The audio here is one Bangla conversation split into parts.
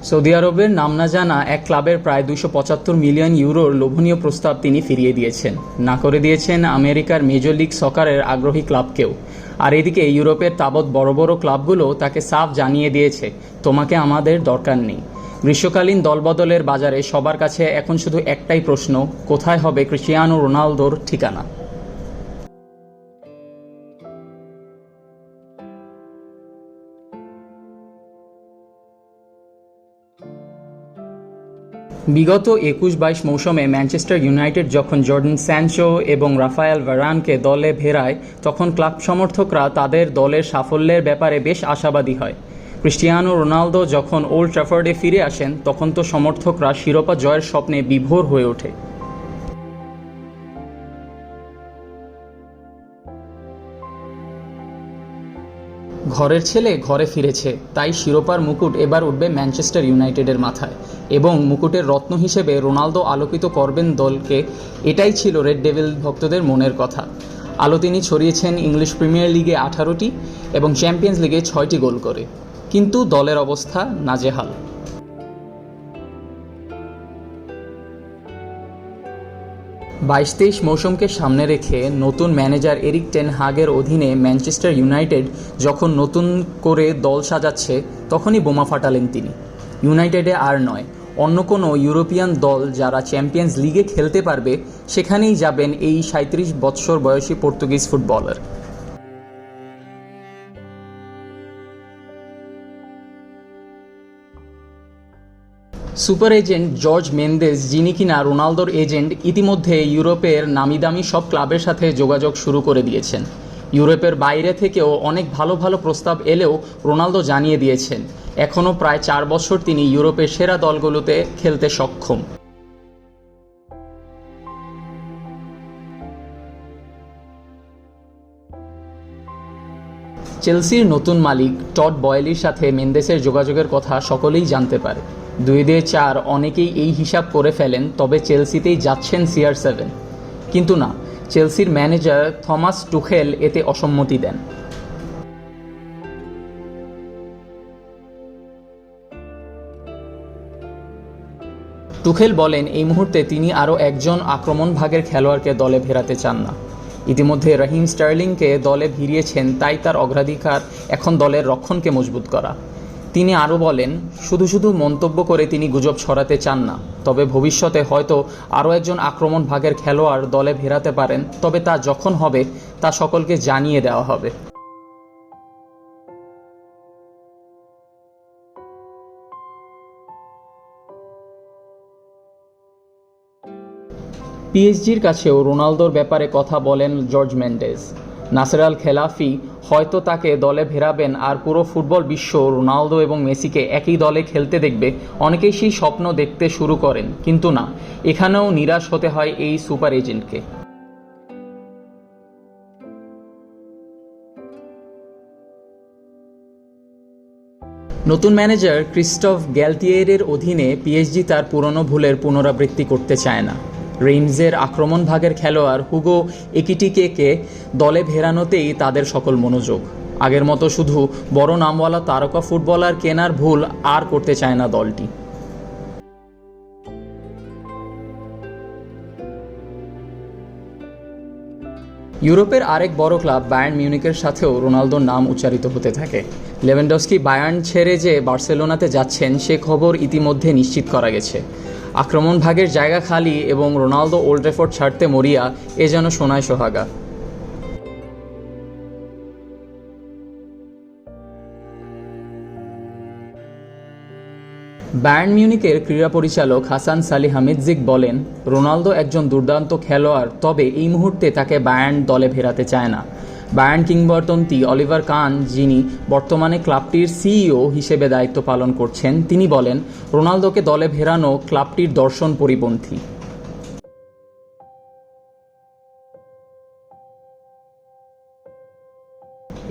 সৌদি আরবের নাম না জানা এক ক্লাবের প্রায় ২৭৫ মিলিয়ন ইউরোর লোভনীয় প্রস্তাব তিনি ফিরিয়ে দিয়েছেন, না করে দিয়েছেন আমেরিকার মেজর লিগ সকারের আগ্রহী ক্লাবকেও। আর এদিকে ইউরোপের তাবৎ বড় বড় ক্লাবগুলো তাকে সাফ জানিয়ে দিয়েছে, তোমাকে আমাদের দরকার নেই। গ্রীষ্মকালীন দলবদলের বাজারে সবার কাছে এখন শুধু একটাই প্রশ্ন, কোথায় হবে ক্রিস্টিয়ানো রোনালদোর ঠিকানা। বিগত ২১-২২ মৌসুমে ম্যানচেস্টার ইউনাইটেড যখন জর্ডান স্যানচো এবং রাফায়েল ভারানকে দলে ভেড়ায়, তখন ক্লাব সমর্থকরা তাদের দলের সাফল্যের ব্যাপারে বেশ আশাবাদী হয়। ক্রিস্টিয়ানো রোনালদো যখন ওল্ড ট্র্যাফোর্ডে ফিরে আসেন, তখন তো সমর্থকরা শিরোপা জয়ের স্বপ্নে বিভোর হয়ে ওঠে। ঘরের ছেলে ঘরে ফিরেছে, তাই শিরোপার মুকুট এবার উঠবে ম্যানচেস্টার ইউনাইটেডের মাথায়, এবং মুকুটের রত্ন হিসেবে রোনালদো আলোকিত করবেন দলকে। এটাই ছিল রেড ডেভিল ভক্তদের মনের কথা। আলো তিনি ছড়িয়েছেন ইংলিশ প্রিমিয়ার লিগে 18টি এবং চ্যাম্পিয়ন্স লিগে 6টি গোল করে, কিন্তু দলের অবস্থা নাজেহাল। ২২-২৩ মৌসুমকে সামনে রেখে নতুন ম্যানেজার এরিক টেন হাগের অধীনে ম্যানচেস্টার ইউনাইটেড যখন নতুন করে দল সাজাচ্ছে, তখনই বোমা ফাটালেন তিনি। ইউনাইটেডে আর নয়, অন্য কোনো ইউরোপিয়ান দল যারা চ্যাম্পিয়ন্স লিগে খেলতে পারবে সেখানেই যাবেন এই ৩৭ বৎসর বয়সী Portuguese footballer. Super agent George Mendes, যিনি কিনা রোনালদোর এজেন্ট, ইতিমধ্যে ইউরোপের নামিদামি সব ক্লাবের সাথে যোগাযোগ শুরু করে দিয়েছেন। ইউরোপের বাইরে থেকেও অনেক ভালো ভালো প্রস্তাব এলেও রোনালদো জানিয়ে দিয়েছেন, এখনও প্রায় ৪ বছর তিনি ইউরোপের সেরা দলগুলোতে খেলতে সক্ষম। চেলসির নতুন মালিক টড বয়েলির সাথে মেন্দেসের যোগাযোগের কথা সকলেই জানতে পারে। ২-৪ অনেকেই এই হিসাব করে ফেলেন, তবে চেলসিতেই যাচ্ছেন CR7। কিন্তু না, চেলসির ম্যানেজার থমাস টুখেল এতে অসম্মতি দেন। টুখেল বলেন, এই মুহূর্তে তিনি আরও একজন আক্রমণ ভাগের খেলোয়াড়কে দলে ভেড়াতে চান না। ইতিমধ্যে রাহিম স্টার্লিংকে দলে ভিড়িয়েছেন, তাই তার অগ্রাধিকার এখন দলের রক্ষণকে মজবুত করা। তিনি আরও বলেন, শুধু শুধু মন্তব্য করে তিনি গুজব ছড়াতে চান না, তবে ভবিষ্যতে হয়তো আরও একজন আক্রমণ ভাগের খেলোয়াড় দলে ভেড়াতে পারেন, তবে তা যখন হবে তা সকলকে জানিয়ে দেওয়া হবে। পিএসজির কাছেও রোনালদোর ব্যাপারে কথা বলেন জর্জ মেন্ডেস। নাসের আল খেলাফি হয়তো তাকে দলে ভেড়াবেন, আর পুরো ফুটবল বিশ্ব রোনালদো এবং মেসিকে একই দলে খেলতে দেখবে। অনেকেই সেই স্বপ্ন দেখতে শুরু করেন, কিন্তু না, এখানেও নিরাশ হতে হয় এই সুপার এজেন্টকে। নতুন ম্যানেজার ক্রিস্টফ গ্যালটিয়েরের অধীনে পিএসজি তার পুরনো ভুলের পুনরাবৃত্তি করতে চায় না। রেইমসের আক্রমণ ভাগের খেলোয়াড় হুগো একিটিকেকে দলে ভেড়ানোতেই তাদের সকল মনোযোগ। আগের মতো শুধু বড় নামওয়ালা তারকা ফুটবলার কেনার ভুল আর করতে চায় না দলটি। ইউরোপের আরেক বড় ক্লাব বায়ার্ন মিউনিখের সাথেও রোনালদোর নাম উচ্চারিত হতে থাকে। লেভানডস্কি বায়ার্ন ছেড়ে যে বার্সেলোনাতে যাচ্ছেন সে খবর ইতিমধ্যে নিশ্চিত করা গেছে। আক্রমণ ভাগের জায়গা খালি এবং রোনালদো ওল্ড ট্র্যাফোর্ড ছাড়তে মরিয়া, এ যেন সোনায় সোহাগা। বায়ার্ন মিউনিখের ক্রীড়া পরিচালক হাসান সালিহামিদজিক বলেন, রোনালদো একজন দুর্দান্ত খেলোয়াড়, তবে এই মুহূর্তে তাকে বায়ার্ন দলে ভেড়াতে চায় না। বায়ার্ন কিংবদন্তি অলিভার কান, যিনি বর্তমানে ক্লাবটির সিইও হিসেবে দায়িত্ব পালন করছেন, তিনি বলেন, রোনালদোকে দলে ভেড়ানো ক্লাবটির দর্শন পরিপন্থী।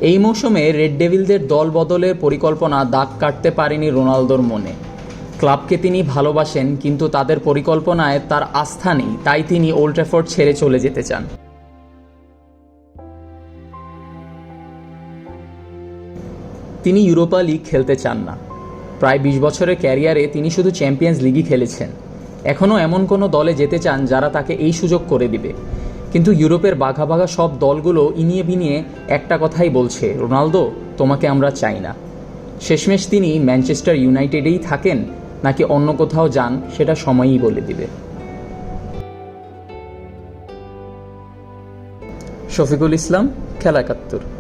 এই মৌসুমে রেড ডেভিলদের দল বদলের পরিকল্পনা দাগ কাটতে পারেনি রোনালদোর মনে। ক্লাবকে তিনি ভালোবাসেন, কিন্তু তাদের পরিকল্পনায় তার আস্থা নেই, তাই তিনি ওল্ড ট্র্যাফোর্ড ছেড়ে চলে যেতে চান। তিনি ইউরোপা লিগ খেলতে চান না। প্রায় ২০ বছরের ক্যারিয়ারে তিনি শুধু চ্যাম্পিয়ন্স লিগই খেলেছেন। এখনও এমন কোনো দলে যেতে চান যারা তাকে এই সুযোগ করে দিবে। কিন্তু ইউরোপের বাঘা বাঘা সব দলগুলো ইনিয়ে বিনিয়ে একটা কথাই বলছে, রোনালদো, তোমাকে আমরা চাই না। শেষমেশ তিনি ম্যানচেস্টার ইউনাইটেডেই থাকেন নাকি অন্য কোথাও যান, সেটা সময়ই বলে দিবে। শফিকুল ইসলাম, খেলা ৭১।